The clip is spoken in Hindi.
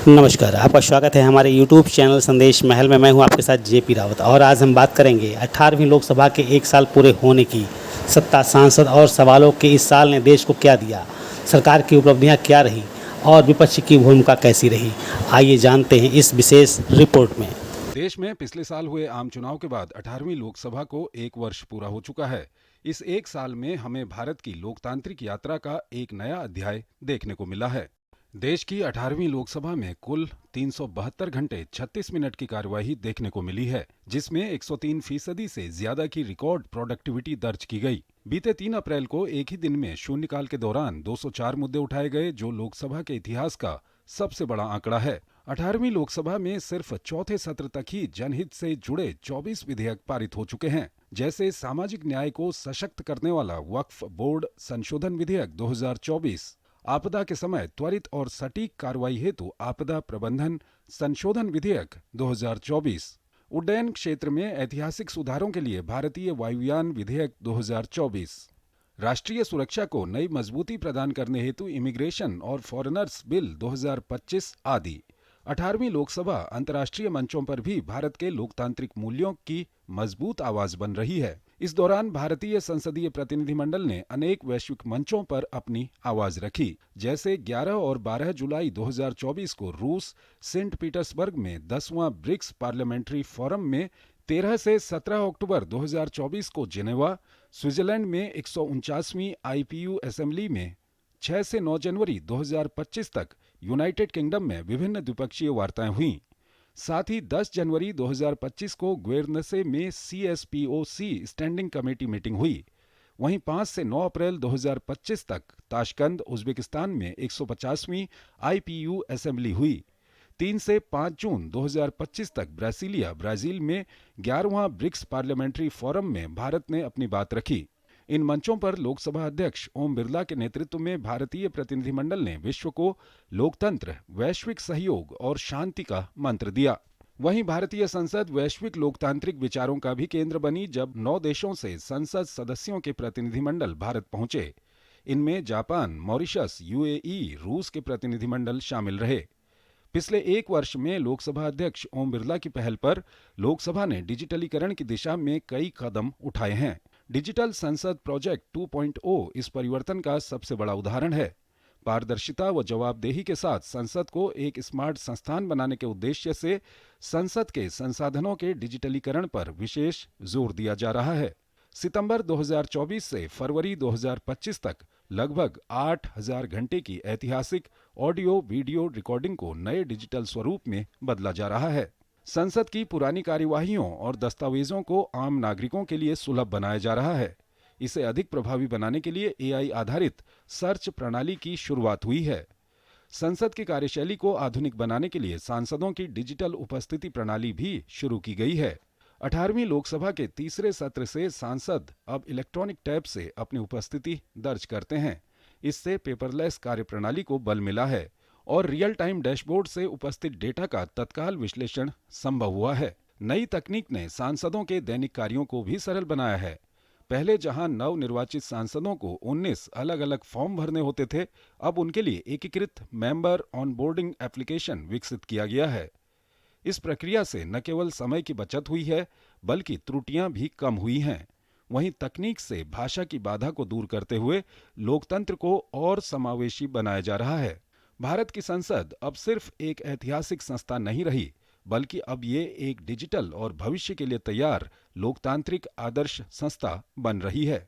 नमस्कार, आपका स्वागत है हमारे यूट्यूब चैनल संदेश महल में। मैं हूं आपके साथ जेपी रावत और आज हम बात करेंगे 18वीं लोकसभा के 1 साल पूरे होने की। सत्ता, सांसद और सवालों के इस साल ने देश को क्या दिया, सरकार की उपलब्धियां क्या रही और विपक्ष की भूमिका कैसी रही। आइए जानते हैं इस विशेष रिपोर्ट में। देश में पिछले साल हुए आम चुनाव के बाद 18वीं लोकसभा को 1 वर्ष पूरा हो चुका है। इस 1 साल में हमें भारत की लोकतांत्रिक यात्रा का एक नया अध्याय देखने को मिला है। देश की 18वीं लोकसभा में कुल 372 घंटे 36 मिनट की कार्यवाही देखने को मिली है, जिसमें 103% से ज्यादा की रिकॉर्ड प्रोडक्टिविटी दर्ज की गई। बीते 3 अप्रैल को एक ही दिन में शून्यकाल के दौरान 204 मुद्दे उठाए गए, जो लोकसभा के इतिहास का सबसे बड़ा आंकड़ा है। 18वीं लोकसभा में सिर्फ चौथे सत्र तक ही जनहित से जुड़े 24 विधेयक पारित हो चुके हैं, जैसे सामाजिक न्याय को सशक्त करने वाला वक्फ बोर्ड संशोधन विधेयक 2024, आपदा के समय त्वरित और सटीक कार्रवाई हेतु आपदा प्रबंधन संशोधन विधेयक 2024, उड्डयन क्षेत्र में ऐतिहासिक सुधारों के लिए भारतीय वायुयान विधेयक 2024, राष्ट्रीय सुरक्षा को नई मजबूती प्रदान करने हेतु इमिग्रेशन और फॉरेनर्स बिल 2025 आदि। 18वीं लोकसभा अंतर्राष्ट्रीय मंचों पर भी भारत के लोकतांत्रिक मूल्यों की मजबूत आवाज बन रही है। इस दौरान भारतीय संसदीय प्रतिनिधिमंडल ने अनेक वैश्विक मंचों पर अपनी आवाज रखी, जैसे 11 और 12 जुलाई 2024 को रूस सेंट पीटर्सबर्ग में 10वां ब्रिक्स पार्लियामेंट्री फोरम में, 13 से 17 अक्टूबर 2024 को जिनेवा स्विट्जरलैंड में 149वीं आईपीयू असेंबली में, 6 से 9 जनवरी 2025 तक यूनाइटेड किंगडम में विभिन्न द्विपक्षीय वार्ताएं हुईं। साथ ही 10 जनवरी 2025 को ग्वेर्नसे में सीएसपीओसी स्टैंडिंग कमेटी मीटिंग हुई। वहीं 5 से 9 अप्रैल 2025 तक ताशकंद उज्बेकिस्तान में 150वीं आईपीयू असेंबली हुई। 3 से 5 जून 2025 तक ब्रासिलिया ब्राजील में 11वां ब्रिक्स पार्लियामेंट्री फोरम में भारत ने अपनी बात रखी। इन मंचों पर लोकसभा अध्यक्ष ओम बिरला के नेतृत्व में भारतीय प्रतिनिधिमंडल ने विश्व को लोकतंत्र, वैश्विक सहयोग और शांति का मंत्र दिया। वहीं भारतीय संसद वैश्विक लोकतांत्रिक विचारों का भी केंद्र बनी, जब 9 देशों से संसद सदस्यों के प्रतिनिधिमंडल भारत पहुंचे। इनमें जापान, मॉरिशस, यूएई, रूस के प्रतिनिधिमंडल शामिल रहे। पिछले 1 वर्ष में लोकसभा अध्यक्ष ओम बिरला की पहल पर लोकसभा ने डिजिटलीकरण की दिशा में कई कदम उठाए हैं। डिजिटल संसद प्रोजेक्ट 2.0 इस परिवर्तन का सबसे बड़ा उदाहरण है। पारदर्शिता व जवाबदेही के साथ संसद को एक स्मार्ट संस्थान बनाने के उद्देश्य से संसद के संसाधनों के डिजिटलीकरण पर विशेष जोर दिया जा रहा है। सितंबर 2024 से फरवरी 2025 तक लगभग 8,000 घंटे की ऐतिहासिक ऑडियो वीडियो रिकॉर्डिंग को नए डिजिटल स्वरूप में बदला जा रहा है। संसद की पुरानी कार्यवाहियों और दस्तावेजों को आम नागरिकों के लिए सुलभ बनाया जा रहा है। इसे अधिक प्रभावी बनाने के लिए एआई आधारित सर्च प्रणाली की शुरुआत हुई है। संसद की कार्यशैली को आधुनिक बनाने के लिए सांसदों की डिजिटल उपस्थिति प्रणाली भी शुरू की गई है। 18वीं लोकसभा के तीसरे सत्र से सांसद अब इलेक्ट्रॉनिक टैब से अपनी उपस्थिति दर्ज करते हैं। इससे पेपरलेस कार्यप्रणाली को बल मिला है और रियल टाइम डैशबोर्ड से उपस्थित डेटा का तत्काल विश्लेषण संभव हुआ है। नई तकनीक ने सांसदों के दैनिक कार्यों को भी सरल बनाया है। पहले जहां नव निर्वाचित सांसदों को 19 अलग अलग फॉर्म भरने होते थे, अब उनके लिए एकीकृत मेंबर ऑनबोर्डिंग एप्लीकेशन विकसित किया गया है। इस प्रक्रिया से न केवल समय की बचत हुई है, बल्कि त्रुटियां भी कम हुई हैं। वहीं तकनीक से भाषा की बाधा को दूर करते हुए लोकतंत्र को और समावेशी बनाया जा रहा है। भारत की संसद अब सिर्फ एक ऐतिहासिक संस्था नहीं रही, बल्कि अब ये एक डिजिटल और भविष्य के लिए तैयार लोकतांत्रिक आदर्श संस्था बन रही है।